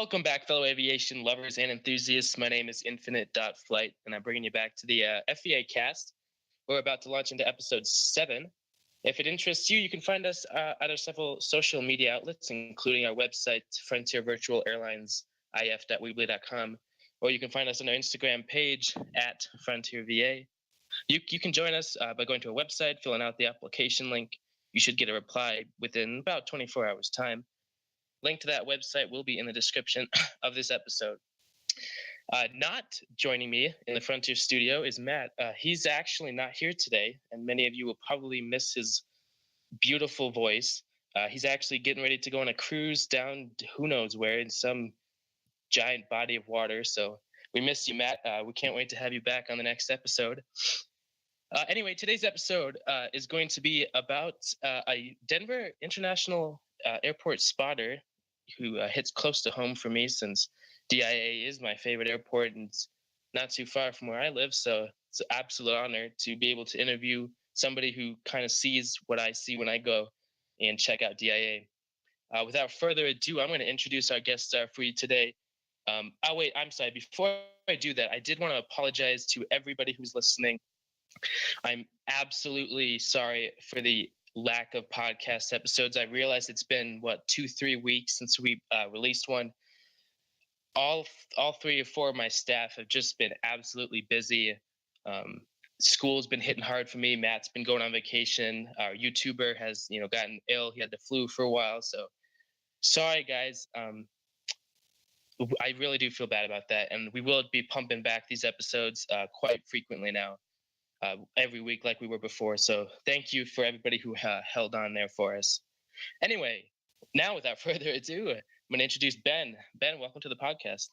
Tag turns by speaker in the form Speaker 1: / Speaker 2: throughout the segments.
Speaker 1: Welcome back, fellow aviation lovers and enthusiasts. My name is Infinite.Flight, and I'm bringing you back to the FEA cast. We're about to launch into episode 7. If it interests you, you can find us at our several social media outlets, including our website, Frontier Virtual Airlines, if.weebly.com, or you can find us on our Instagram page at Frontier VA. You can join us by going to our website, filling out the application link. You should get a reply within about 24 hours' time. Link to that website will be in the description of this episode. Not joining me in the Frontier studio is Matt. He's actually not here today, and many of you will probably miss his beautiful voice. He's actually getting ready to go on a cruise down who knows where in some giant body of water. So we miss you, Matt. We can't wait to have you back on the next episode. Anyway, today's episode is going to be about a Denver International Airport spotter who hits close to home for me, since DIA is my favorite airport and it's not too far from where I live. So it's an absolute honor to be able to interview somebody who kind of sees what I see when I go and check out DIA. Without further ado, I'm going to introduce our guest star for you today. I'm sorry. Before I do that, I did want to apologize to everybody who's listening. I'm absolutely sorry for the lack of podcast episodes. I realize it's been 2-3 weeks since we released one. All 3 or 4 of my staff have just been absolutely busy. School's been hitting hard for me. Matt's been going on vacation. Our YouTuber has gotten ill. He had the flu for a while. So sorry, guys. I really do feel bad about that, and we will be pumping back these episodes quite frequently now. Every week like we were before. So thank you for everybody who held on there for us. Anyway, now without further ado, I'm going to introduce Ben. Ben, welcome to the podcast.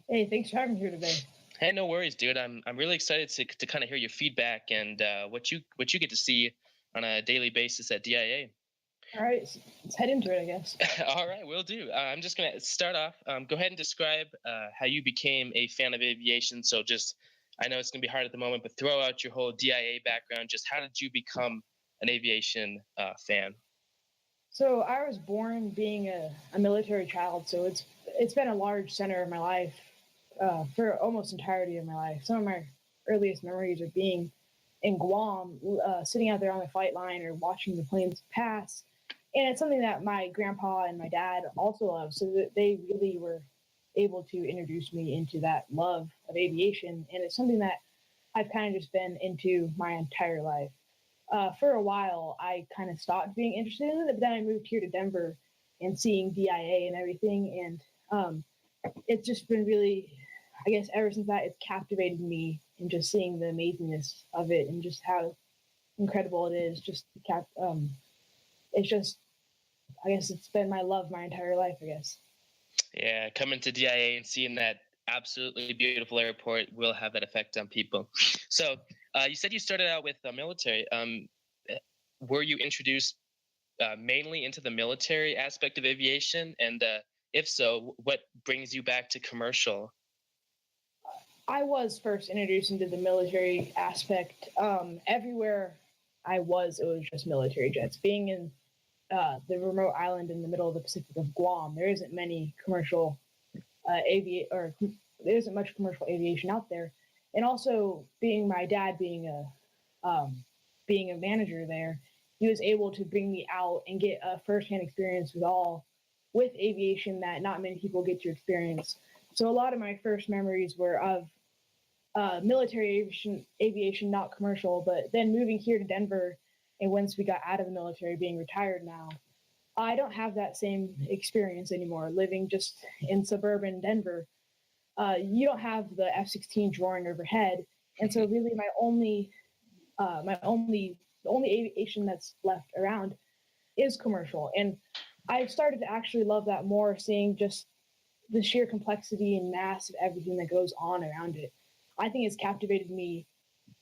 Speaker 2: Hey, thanks for having me here today.
Speaker 1: Hey, no worries, dude. I'm really excited to kind of hear your feedback and what you get to see on a daily basis at DIA.
Speaker 2: All right, let's head into it, I guess.
Speaker 1: All right, will do. I'm just going to start off. Go ahead and describe how you became a fan of aviation. So I know it's going to be hard at the moment, but throw out your whole DIA background. Just how did you become an aviation fan?
Speaker 2: So I was born being a military child, so it's been a large center of my life for almost entirety of my life. Some of my earliest memories are being in Guam, sitting out there on the flight line or watching the planes pass. And it's something that my grandpa and my dad also love, so that they really were able to introduce me into that love of aviation. And it's something that I've kind of just been into my entire life. For a while, I kind of stopped being interested in it, but then I moved here to Denver and seeing DIA and everything. And it's just been really, I guess, ever since that, it's captivated me, and just seeing the amazingness of it and just how incredible it is. It's just, I guess it's been my love my entire life, I guess.
Speaker 1: Yeah, coming to DIA and seeing that absolutely beautiful airport will have that effect on people. So you said you started out with the military. Were you introduced mainly into the military aspect of aviation? And if so, what brings you back to commercial?
Speaker 2: I was first introduced into the military aspect. Everywhere I was, it was just military jets. Being in the remote island in the middle of the Pacific of Guam, there isn't many commercial there isn't much commercial aviation out there. And also, my dad being a manager there, he was able to bring me out and get a firsthand experience with aviation that not many people get to experience. So a lot of my first memories were of military aviation, not commercial. But then moving here to Denver, and once we got out of the military, being retired now, I don't have that same experience anymore. Living just in suburban Denver, you don't have the F-16 roaring overhead, and so really the only aviation that's left around is commercial. And I've started to actually love that more, seeing just the sheer complexity and mass of everything that goes on around it. I think it's captivated me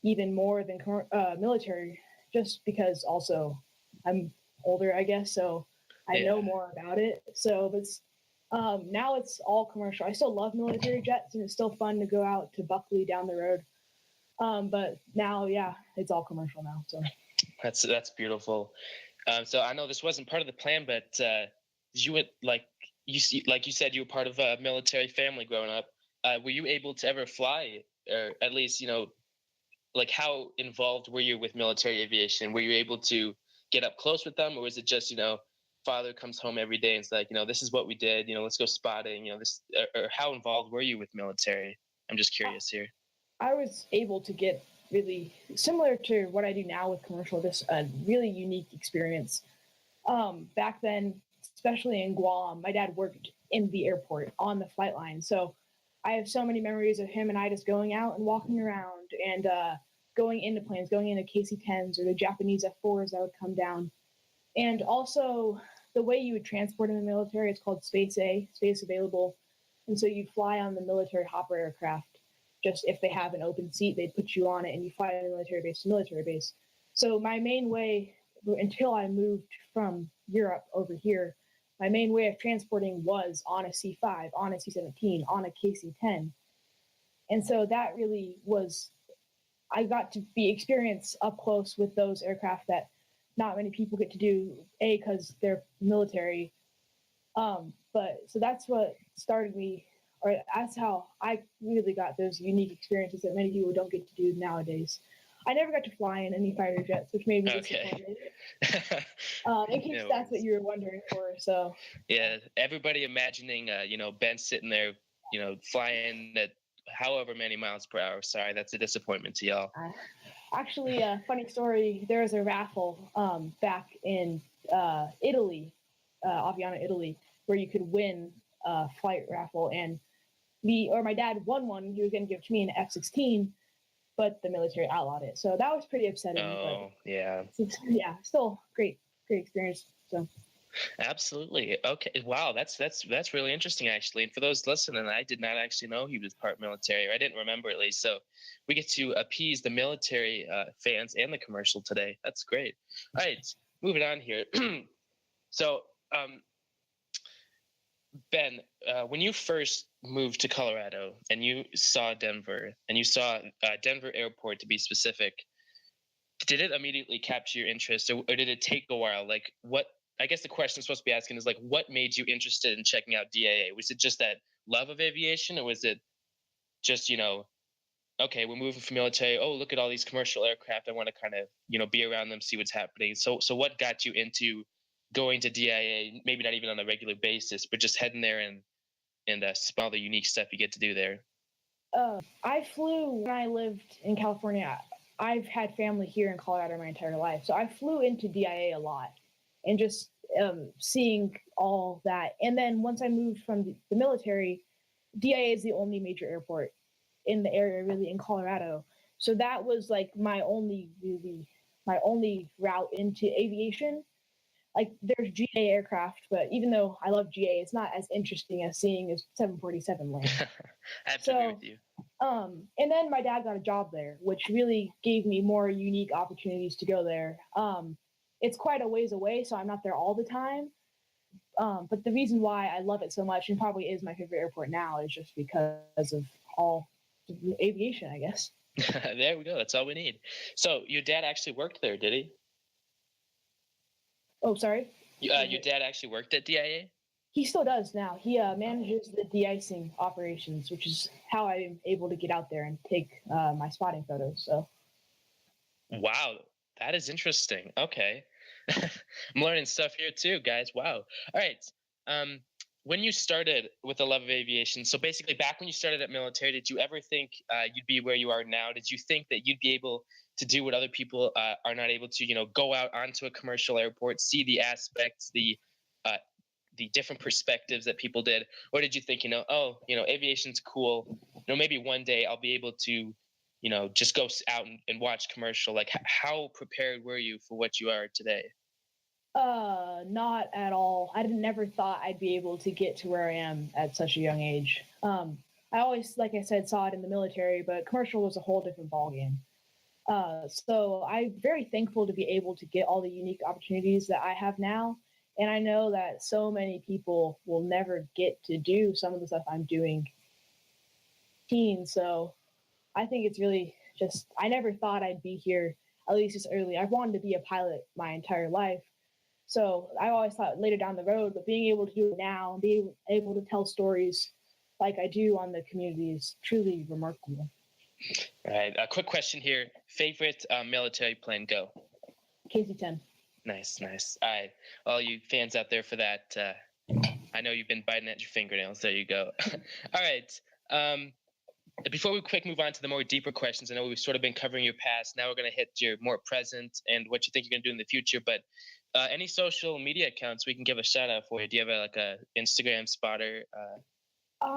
Speaker 2: even more than military, just because also I'm older, I guess, so I know more about it. So now it's all commercial. I still love military jets, and it's still fun to go out to Buckley down the road. But now, it's all commercial now. So
Speaker 1: that's beautiful. So I know this wasn't part of the plan, but did you you see, like you said, you were part of a military family growing up. Were you able to ever fly, or at least, like how involved were you with military aviation? Were you able to get up close with them, or was it just, father comes home every day and it's like, this is what we did, let's go spotting, this, or how involved were you with military? I'm just curious here.
Speaker 2: I was able to get really similar to what I do now with commercial, this a really unique experience. Back then, especially in Guam, my dad worked in the airport on the flight line. So I have so many memories of him and I just going out and walking around and going into planes, going into KC-10s or the Japanese F-4s that would come down. And also the way you would transport in the military, it's called Space A, Space Available. And so you'd fly on the military hopper aircraft. Just if they have an open seat, they'd put you on it and you fly to military base to military base. So my main way, until I moved from Europe over here, my main way of transporting was on a C-5, on a C-17, on a KC-10. And so that really was, I got to be experience up close with those aircraft that not many people get to do, A, because they're military. But so that's what started me, or that's how I really got those unique experiences that many people don't get to do nowadays. I never got to fly in any fighter jets, which made me disappointed. In case that's what you were wondering for. So
Speaker 1: yeah, everybody imagining, Ben sitting there, flying at however many miles per hour. Sorry, that's a disappointment to y'all.
Speaker 2: Actually, a funny story. There was a raffle back in Italy, Aviano, Italy, where you could win a flight raffle, and my dad won one. He was going to give it to me an F-16, but the military outlawed it. So that was pretty upsetting.
Speaker 1: Oh, yeah.
Speaker 2: Yeah, still great experience. So.
Speaker 1: Absolutely. Okay. Wow. That's really interesting, actually. And for those listening, I did not actually know he was part military, or I didn't remember at least. So we get to appease the military fans and the commercial today. That's great. All right. Moving on here. So, Ben, when you first moved to Colorado and you saw Denver, and you saw Denver Airport to be specific, did it immediately capture your interest, or did it take a while? Like, what? I guess the question I'm supposed to be asking is, like, what made you interested in checking out DAA? Was it just that love of aviation, or was it just, okay, we're moving from military. Oh, look at all these commercial aircraft. I want to kind of, be around them, see what's happening. So what got you into going to DIA? Maybe not even on a regular basis, but just heading there and smell the unique stuff you get to do there.
Speaker 2: I flew when I lived in California. I've had family here in Colorado my entire life, so I flew into DIA a lot, and just seeing all that. And then once I moved from the military, DIA is the only major airport in the area, really, in Colorado. So that was like my only route into aviation. Like, there's GA aircraft, but even though I love GA, it's not as interesting as seeing a 747 land.
Speaker 1: I have to agree with you.
Speaker 2: And then my dad got a job there, which really gave me more unique opportunities to go there. It's quite a ways away, so I'm not there all the time. But the reason why I love it so much, and probably is my favorite airport now, is just because of all the aviation, I guess.
Speaker 1: There we go. That's all we need. So your dad actually worked there, did he?
Speaker 2: Oh, sorry?
Speaker 1: Your dad actually worked at DIA?
Speaker 2: He still does now. He manages the de-icing operations, which is how I'm able to get out there and take my spotting photos. So.
Speaker 1: Wow, that is interesting. Okay. I'm learning stuff here too, guys. Wow. All right. When you started with the love of aviation, so basically back when you started at military, did you ever think you'd be where you are now? Did you think that you'd be able to do what other people are not able to, go out onto a commercial airport, see the aspects, the different perspectives that people did? Or did you think, aviation's cool, maybe one day I'll be able to, just go out and watch commercial? Like, how prepared were you for what you are today?
Speaker 2: Not at all. I never thought I'd be able to get to where I am at such a young age. I always, like I said, saw it in the military, but commercial was a whole different ballgame. So I'm very thankful to be able to get all the unique opportunities that I have now. And I know that so many people will never get to do some of the stuff I'm doing. So I think it's really just, I never thought I'd be here, at least this early. I've wanted to be a pilot my entire life. So I always thought later down the road, but being able to do it now and being able to tell stories like I do on the community is truly remarkable.
Speaker 1: All right. A quick question here. Favorite military plane? Go.
Speaker 2: KC-10.
Speaker 1: Nice, nice. All right. All you fans out there for that, I know you've been biting at your fingernails. There you go. All right. Before we quick move on to the more deeper questions, I know we've sort of been covering your past. Now we're going to hit your more present and what you think you're going to do in the future. But any social media accounts we can give a shout out for you? Do you have like a Instagram spotter?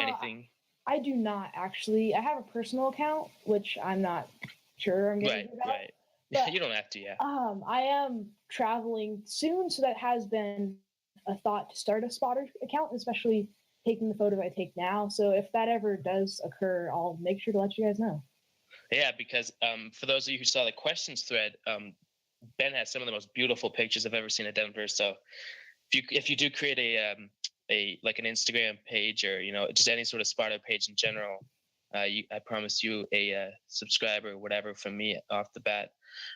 Speaker 1: Anything?
Speaker 2: I do not actually. I have a personal account, which I'm not sure I'm going to do that.
Speaker 1: Right.
Speaker 2: But,
Speaker 1: you don't have to, yeah.
Speaker 2: I am traveling soon, so that has been a thought to start a spotter account, especially taking the photos I take now. So if that ever does occur, I'll make sure to let you guys know.
Speaker 1: Yeah, because for those of you who saw the questions thread, Ben has some of the most beautiful pictures I've ever seen of Denver. So if you do create a like an Instagram page or just any sort of spotter page in general, I promise you a subscriber or whatever from me off the bat.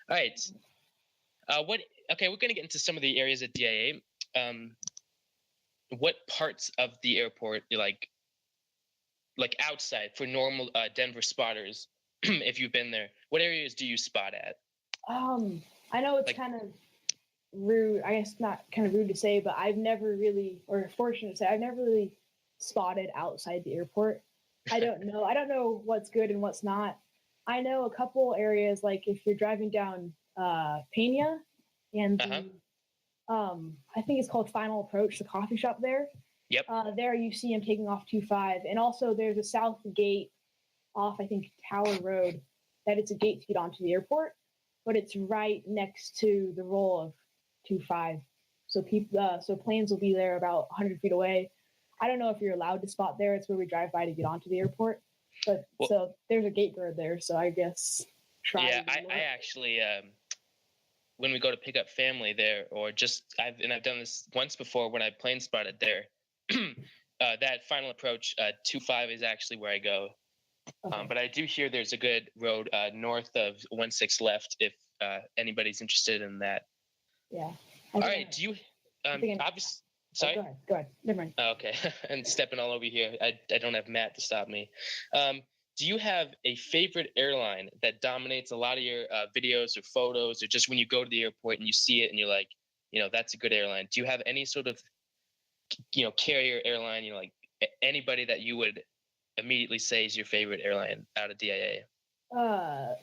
Speaker 1: All right. Okay, we're going to get into some of the areas at DIA. What parts of the airport like outside for normal Denver spotters, if you've been there, what areas do you spot at?
Speaker 2: I know it's kind of rude, I guess not kind of rude to say, but I've never really, or fortunate to say, I've never really spotted outside the airport. I don't know what's good and what's not. I know a couple areas, like if you're driving down Pena and I think it's called Final Approach, the coffee shop there.
Speaker 1: Yep.
Speaker 2: There you see him taking off 25. And also there's a south gate off, I think, Tower Road, that it's a gate to get onto the airport, but it's right next to the roll of 25. So so planes will be there about 100 feet away. I don't know if you're allowed to spot there. It's where we drive by to get onto the airport. But so there's a gate guard there. So I guess try.
Speaker 1: Yeah, I actually when we go to pick up family there, or just I've done this once before when I plane spotted there. That Final Approach 25 is actually where I go. Okay. But I do hear there's a good road north of 16 left if anybody's interested in that.
Speaker 2: Yeah.
Speaker 1: All right. Do you obviously? Sorry.
Speaker 2: Oh, go ahead. Never mind.
Speaker 1: Okay. And stepping all over here. I don't have Matt to stop me. Do you have a favorite airline that dominates a lot of your videos or photos, or just when you go to the airport and you see it and you're like, that's a good airline? Do you have any sort of, carrier airline, like anybody that you would immediately say is your favorite airline out of DIA?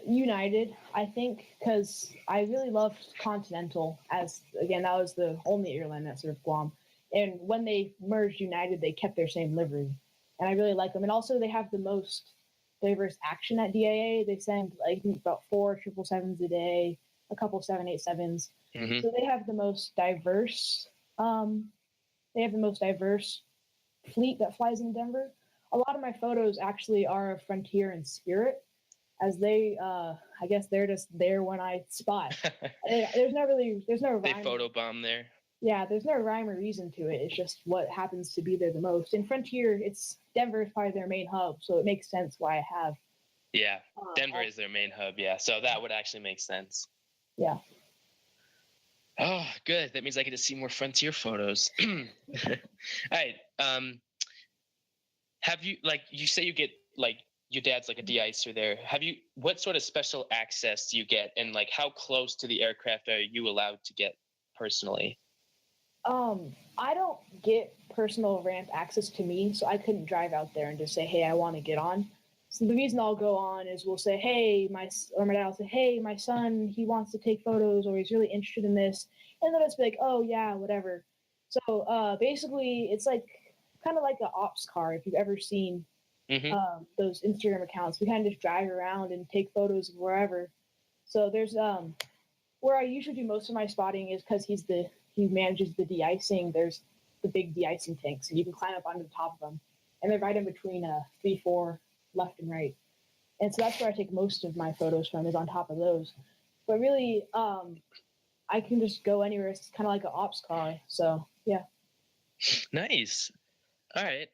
Speaker 2: United, I think, because I really loved Continental, as again that was the only airline that served Guam. And when they merged United, they kept their same livery, and I really like them. And also, they have the most diverse action at DIA. They send about 4 777s a day, a couple 787s. Mm-hmm. So they have the most diverse. They have the most diverse fleet that flies in Denver. A lot of my photos actually are of Frontier and Spirit, as they, I guess they're just there when I spot. There's no rhyme.
Speaker 1: They photobomb there.
Speaker 2: Yeah, there's no rhyme or reason to it. It's just what happens to be there the most. In Frontier, Denver is probably their main hub, so it makes sense why I have.
Speaker 1: Yeah, Denver is their main hub. Yeah, so that would actually make sense.
Speaker 2: Yeah.
Speaker 1: Oh, good. That means I get to see more Frontier photos. All right. Have you, you say you get, your dad's like a de-icer there. What sort of special access do you get, and how close to the aircraft are you allowed to get personally?
Speaker 2: I don't get personal ramp access to me, so I couldn't drive out there and just say, hey, I want to get on. So the reason I'll go on is we'll say, hey, my dad will say, hey, my son, he wants to take photos, or he's really interested in this. And then it's like, oh, yeah, whatever. So basically, it's kind of like an ops car, if you've ever seen those Instagram accounts. We kind of just drive around and take photos of wherever. So there's where I usually do most of my spotting is because he manages the de-icing. There's the big de-icing tanks, and you can climb up onto the top of them. And they're right in between 3-4 left and right. And so that's where I take most of my photos from, is on top of those. But really, I can just go anywhere. It's kind of like an ops car. So, yeah.
Speaker 1: Nice. All right.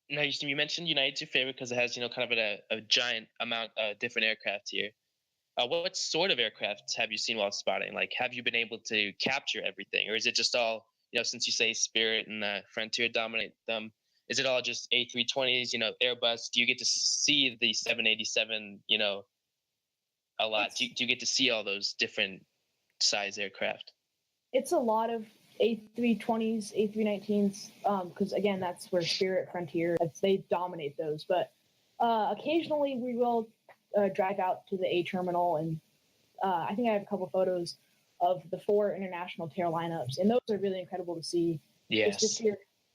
Speaker 1: Now, you mentioned United's your favorite because it has, kind of a giant amount of different aircraft here. What sort of aircraft have you seen while spotting? Like, have you been able to capture everything, or is it just all, since you say Spirit and Frontier dominate them, is it all just A320s, Airbus? Do you get to see the 787, a lot? Do you get to see all those different size aircraft?
Speaker 2: It's a lot of A320s, A319s, because again, that's where Spirit, Frontier, they dominate those. But occasionally we will drive out to the A terminal, and I think I have a couple photos of the 4 international tail lineups, and those are really incredible to see.
Speaker 1: Yes.
Speaker 2: Just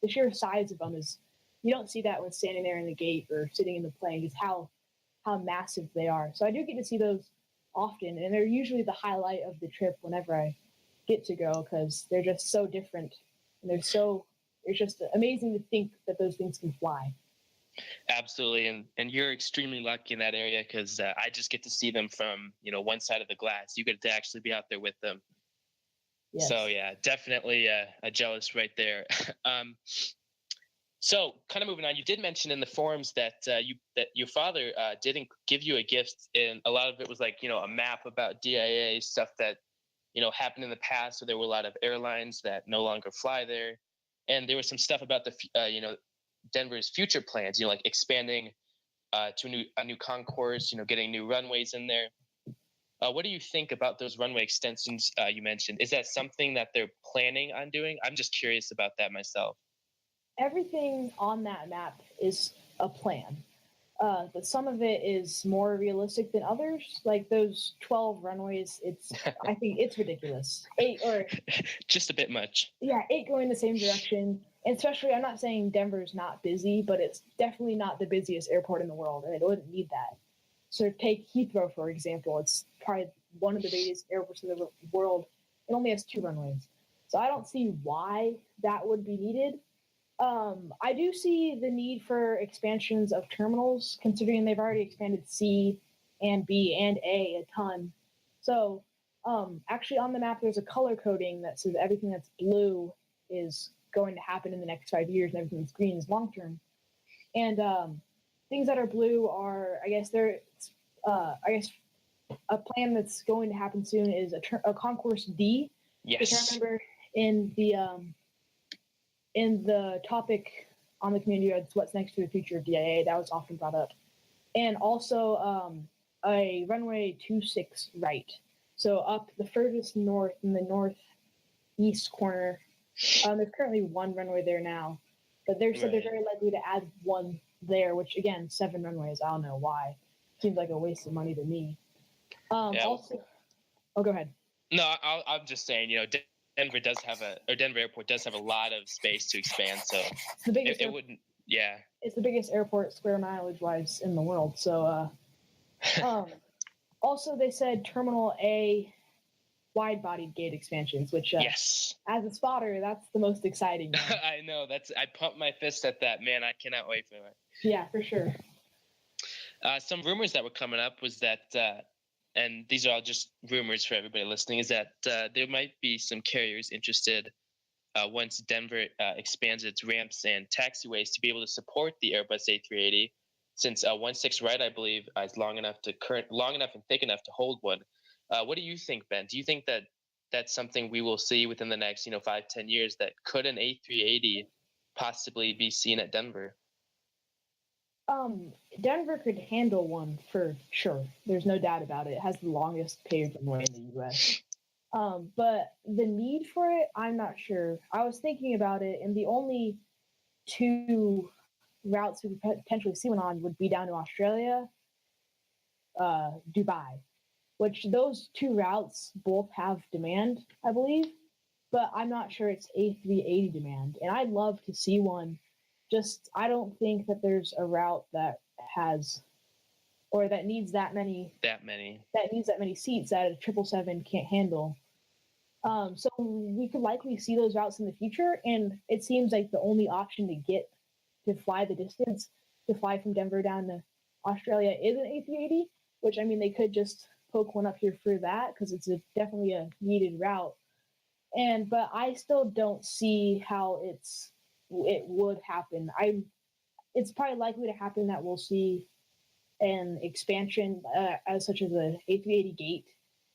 Speaker 2: the sheer size of them is, you don't see that when standing there in the gate or sitting in the plane, just how massive they are. So I do get to see those often, and they're usually the highlight of the trip whenever I get to go, because they're just so different, and it's just amazing to think that those things can fly.
Speaker 1: Absolutely, and you're extremely lucky in that area, because I just get to see them from one side of the glass. You get to actually be out there with them. Yes. So yeah, definitely a jealous right there. So kind of moving on, you did mention in the forums that your father didn't give you a gift, and a lot of it was like a map about DIA stuff that happened in the past. So there were a lot of airlines that no longer fly there, and there was some stuff about the Denver's future plans, like expanding to a new concourse, getting new runways in there. What do you think about those runway extensions you mentioned? Is that something that they're planning on doing? I'm just curious about that myself.
Speaker 2: Everything on that map is a plan, but some of it is more realistic than others. Like those 12 runways, I think it's ridiculous. 8 or
Speaker 1: just a bit much.
Speaker 2: Yeah, 8 going the same direction. And especially, I'm not saying Denver's not busy, but it's definitely not the busiest airport in the world, and it wouldn't need that. So take Heathrow, for example. It's probably one of the biggest airports in the world. It only has 2 runways. So I don't see why that would be needed. I do see the need for expansions of terminals, considering they've already expanded C and B and A a ton. So actually on the map, there's a color coding that says everything that's blue is going to happen in the next 5 years, and everything that's green is long term. And things that are blue are, I guess a plan that's going to happen soon is a Concourse D.
Speaker 1: Yes.
Speaker 2: Which I remember in the topic on the community, it's what's next to the future of DIA, that was often brought up. And also a runway 26 right. So up the furthest north, in the northeast corner, there's currently 1 runway there now, but they're very likely to add 1 there, which again, 7 runways. I don't know why. Seems like a waste of money to me. Also, go ahead.
Speaker 1: No, I'm just saying, Denver Airport does have a lot of space to expand, so
Speaker 2: it's the biggest it's the biggest airport square mileage wise in the world. So also they said Terminal A wide-bodied gate expansions, which
Speaker 1: yes,
Speaker 2: as a spotter, that's the most exciting one.
Speaker 1: I know, I pumped my fist at that, man. I cannot wait for it.
Speaker 2: Yeah, for sure.
Speaker 1: Some rumors that were coming up was that and these are all just rumors for everybody listening, is that there might be some carriers interested once Denver expands its ramps and taxiways to be able to support the Airbus A380, since 16 right, I believe, is long enough and thick enough to hold one. What do you think, Ben? Do you think that that's something we will see within the next 5-10 years, that could an A380 possibly be seen at Denver?
Speaker 2: Denver could handle one for sure. There's no doubt about it. It has the longest paved runway in the U.S. But the need for it, I'm not sure. I was thinking about it, and the only 2 routes we could potentially see one on would be down to Australia, Dubai, which those 2 routes both have demand, I believe, but I'm not sure it's A380 demand. And I'd love to see one. Just, I don't think that there's a route that has, or that needs that many seats that a 777 can't handle. So we could likely see those routes in the future, and it seems like the only option to get to fly the distance, to fly from Denver down to Australia, is an A380, which, I mean, they could just poke one up here for that, because it's definitely a needed route. But I still don't see how it would happen. It's probably likely to happen that we'll see an expansion as such as a A380 gate,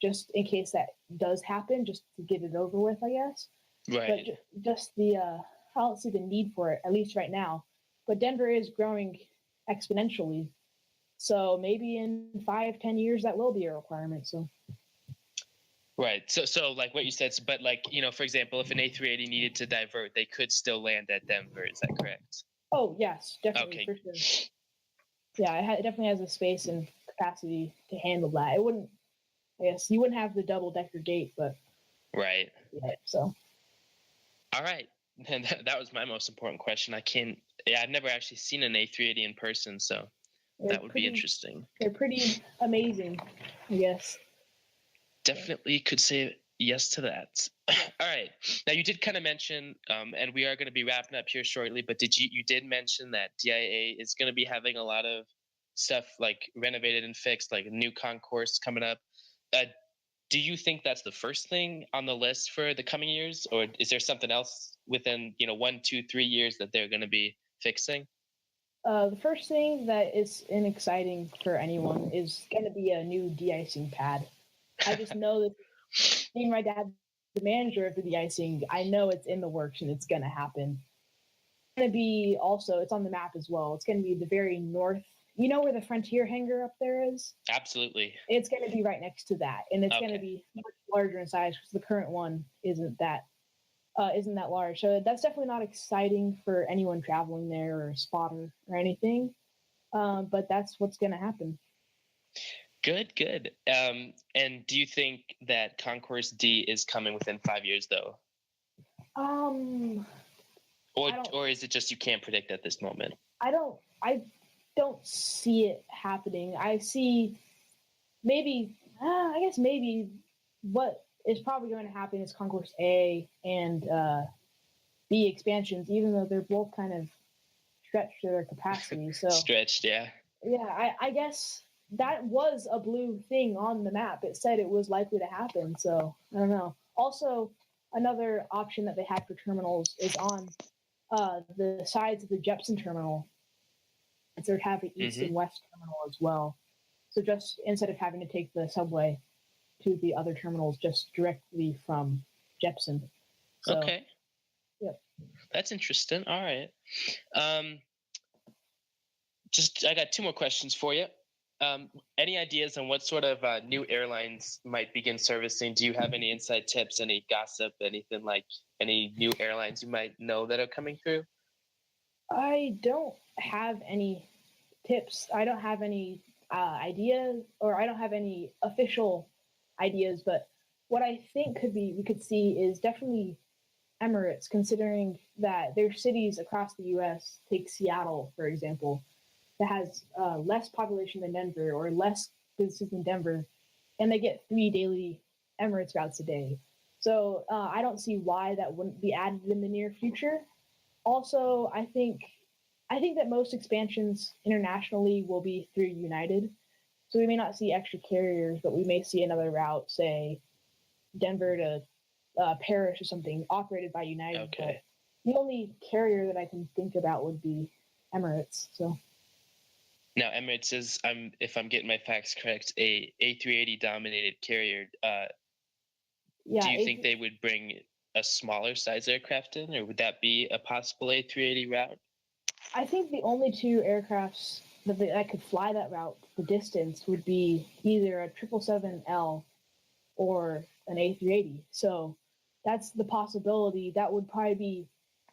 Speaker 2: just in case that does happen, just to get it over with, I guess.
Speaker 1: Right.
Speaker 2: But just I don't see the need for it, at least right now. But Denver is growing exponentially, so maybe in 5-10 years that will be a requirement. So.
Speaker 1: Right. So like what you said, but like, for example, if an A380 needed to divert, they could still land at Denver. Is that correct?
Speaker 2: Oh, yes, definitely.
Speaker 1: Okay.
Speaker 2: For sure. Yeah, it definitely has the space and capacity to handle that. It wouldn't, I guess, you wouldn't have the double-decker gate, but.
Speaker 1: Right.
Speaker 2: Yeah, so.
Speaker 1: All right. And that was my most important question. I've never actually seen an A380 in person, so that would be interesting.
Speaker 2: They're pretty amazing, I guess.
Speaker 1: Definitely could say yes to that. All right. Now you did kind of mention, and we are going to be wrapping up here shortly, but you did mention that DIA is going to be having a lot of stuff like renovated and fixed, like a new concourse coming up. Do you think that's the first thing on the list for the coming years, or is there something else within 1, 2, 3 years that they're going to be fixing?
Speaker 2: The first thing that is exciting for anyone is going to be a new de-icing pad. I just know that being my dad, the manager of the de-icing, I know it's in the works and it's going to happen. It's going to be also, it's on the map as well. It's going to be the very north. You know where the Frontier hangar up there is?
Speaker 1: Absolutely.
Speaker 2: It's going to be right next to that, and it's going to be much larger in size because the current one isn't that large. So that's definitely not exciting for anyone traveling there or a spotter or anything. But that's what's going to happen.
Speaker 1: Good. And do you think that Concourse D is coming within 5 years, though? Or is it just you can't predict at this moment?
Speaker 2: I don't see it happening. I see maybe what is probably going to happen is Concourse A and B expansions, even though they're both kind of stretched to their capacity. So
Speaker 1: stretched, yeah.
Speaker 2: Yeah, I guess that was a blue thing on the map. It said it was likely to happen. So I don't know. Also, another option that they had for terminals is on the sides of the Jepson terminal. Instead of having east and west terminal as well. So just instead of having to take the subway to the other terminals, just directly from Jepson. So,
Speaker 1: okay.
Speaker 2: Yep.
Speaker 1: That's interesting. All right. I got 2 more questions for you. Any ideas on what sort of new airlines might begin servicing? Do you have any inside tips, any gossip, anything like any new airlines you might know that are coming through?
Speaker 2: I don't have any tips. I don't have any ideas, or I don't have any official ideas. But what I think we could see is definitely Emirates, considering that their cities across the U.S. Take Seattle, for example, that has less population than Denver, or less businesses than Denver, and they get 3 daily Emirates routes a day. So I don't see why that wouldn't be added in the near future. Also, I think that most expansions internationally will be through United. So we may not see extra carriers, but we may see another route, say Denver to Paris or something, operated by United.
Speaker 1: Okay.
Speaker 2: But the only carrier that I can think about would be Emirates. So
Speaker 1: now Emirates is, if I'm getting my facts correct, a A380 dominated carrier. Do you think they would bring a smaller size aircraft in, or would that be a possible A380 route?
Speaker 2: I think the only 2 aircrafts that could fly that route, the distance, would be either a 777L or an A380. So that's the possibility. That would probably be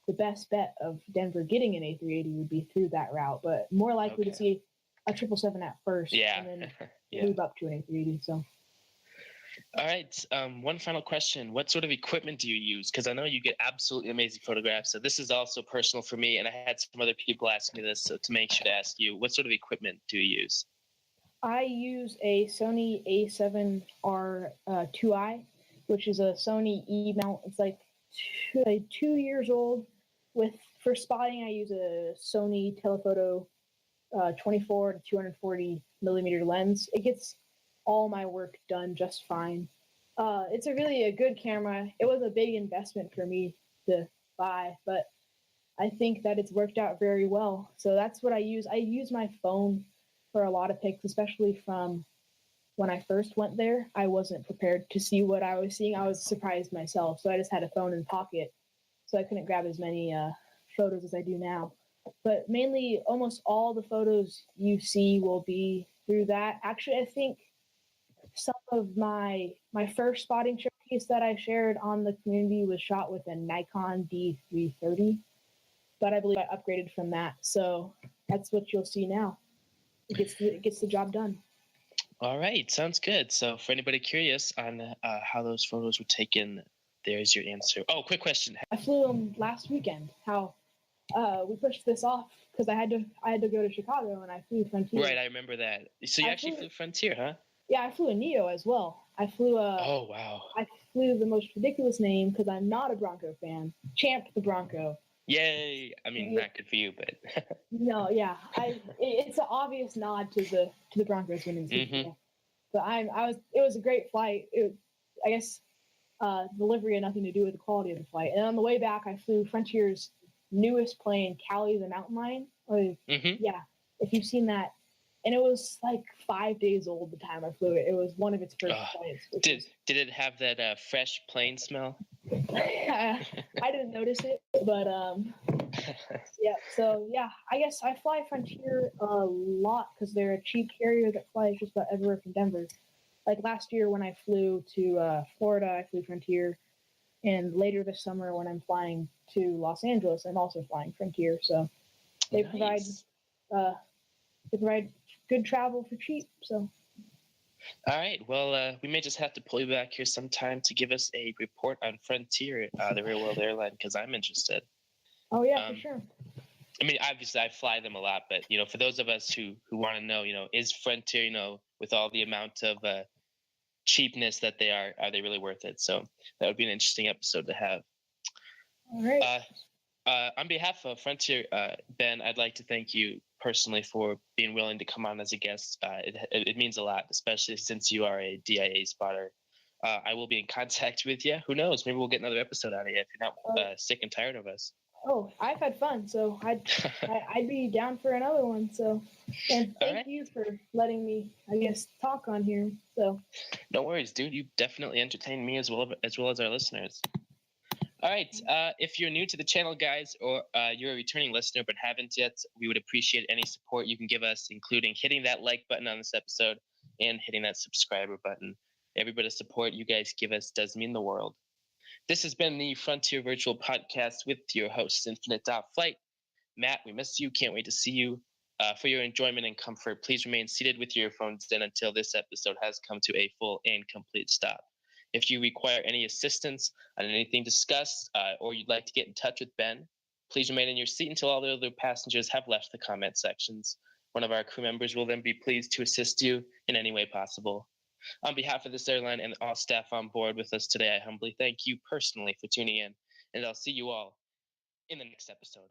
Speaker 2: the best bet of Denver getting an A380 would be through that route, but more likely to see a 777 at first, and then move up to an A380. So.
Speaker 1: All right. One final question. What sort of equipment do you use? Because I know you get absolutely amazing photographs. So this is also personal for me, and I had some other people ask me this, so to make sure to ask you, what sort of equipment do you use?
Speaker 2: I use a Sony A7R2i, which is a Sony E-mount. It's like 2 years old. For spotting, I use a Sony telephoto 24 to 240 millimeter lens. It gets all my work done just fine. It's a good camera. It was a big investment for me to buy, but I think that it's worked out very well. So that's what I use. I use my phone for a lot of pics, especially from when I first went there. I wasn't prepared to see what I was seeing. I was surprised myself, so I just had a phone in pocket, so I couldn't grab as many photos as I do now. But mainly, almost all the photos you see will be through that. Actually, I think some of my first spotting showcase that I shared on the community was shot with a Nikon D330, but I believe I upgraded from that. So that's what you'll see now. It gets the job done.
Speaker 1: All right, sounds good. So for anybody curious on how those photos were taken, there's your answer. Oh, quick question.
Speaker 2: I flew them last weekend. How we pushed this off because I had to go to Chicago and I flew Frontier.
Speaker 1: Right, I remember that. So you actually flew Frontier, huh?
Speaker 2: Yeah, I flew a Neo as well. I flew
Speaker 1: oh wow.
Speaker 2: I flew the most ridiculous name because I'm not a Bronco fan. Champ the Bronco.
Speaker 1: Yay! I mean, not good for you, but
Speaker 2: no, yeah, it's an obvious nod to the Broncos winning Super Bowl. But it was a great flight. I guess delivery had nothing to do with the quality of the flight. And on the way back, I flew Frontier's newest plane, Callie the Mountain Lion. Yeah, if you've seen that. And it was like 5 days old the time I flew it. It was one of its first flights.
Speaker 1: Did it have that fresh plane smell?
Speaker 2: I didn't notice it, but yeah. So yeah, I guess I fly Frontier a lot because they're a cheap carrier that flies just about everywhere from Denver. Like last year when I flew to Florida, I flew Frontier, and later this summer when I'm flying to Los Angeles, I'm also flying Frontier. So they provide good travel for cheap. So.
Speaker 1: All right. Well, we may just have to pull you back here sometime to give us a report on Frontier, the real world airline, because I'm interested.
Speaker 2: Oh yeah, for sure.
Speaker 1: I mean, obviously, I fly them a lot, but for those of us who want to know, is Frontier, with all the amount of cheapness that they are they really worth it? So that would be an interesting episode to have.
Speaker 2: All right.
Speaker 1: On behalf of Frontier, Ben, I'd like to thank you personally for being willing to come on as a guest. It means a lot, especially since you are a DIA spotter. I will be in contact with you. Who knows? Maybe we'll get another episode out of you if you're not sick and tired of us.
Speaker 2: Oh, I've had fun, so I'd be down for another one. So, and thank you for letting me, I guess, talk on here. So,
Speaker 1: no worries, dude. You definitely entertained me as well as our listeners. All right. If you're new to the channel, guys, or you're a returning listener but haven't yet, we would appreciate any support you can give us, including hitting that like button on this episode and hitting that subscriber button. Every bit of support you guys give us does mean the world. This has been the Frontier Virtual Podcast with your host, Infinite.Flight. Matt, we miss you. Can't wait to see you. For your enjoyment and comfort, please remain seated with your earphones in until this episode has come to a full and complete stop. If you require any assistance on anything discussed or you'd like to get in touch with Ben, please remain in your seat until all the other passengers have left the comment sections. One of our crew members will then be pleased to assist you in any way possible. On behalf of this airline and all staff on board with us today, I humbly thank you personally for tuning in, and I'll see you all in the next episode.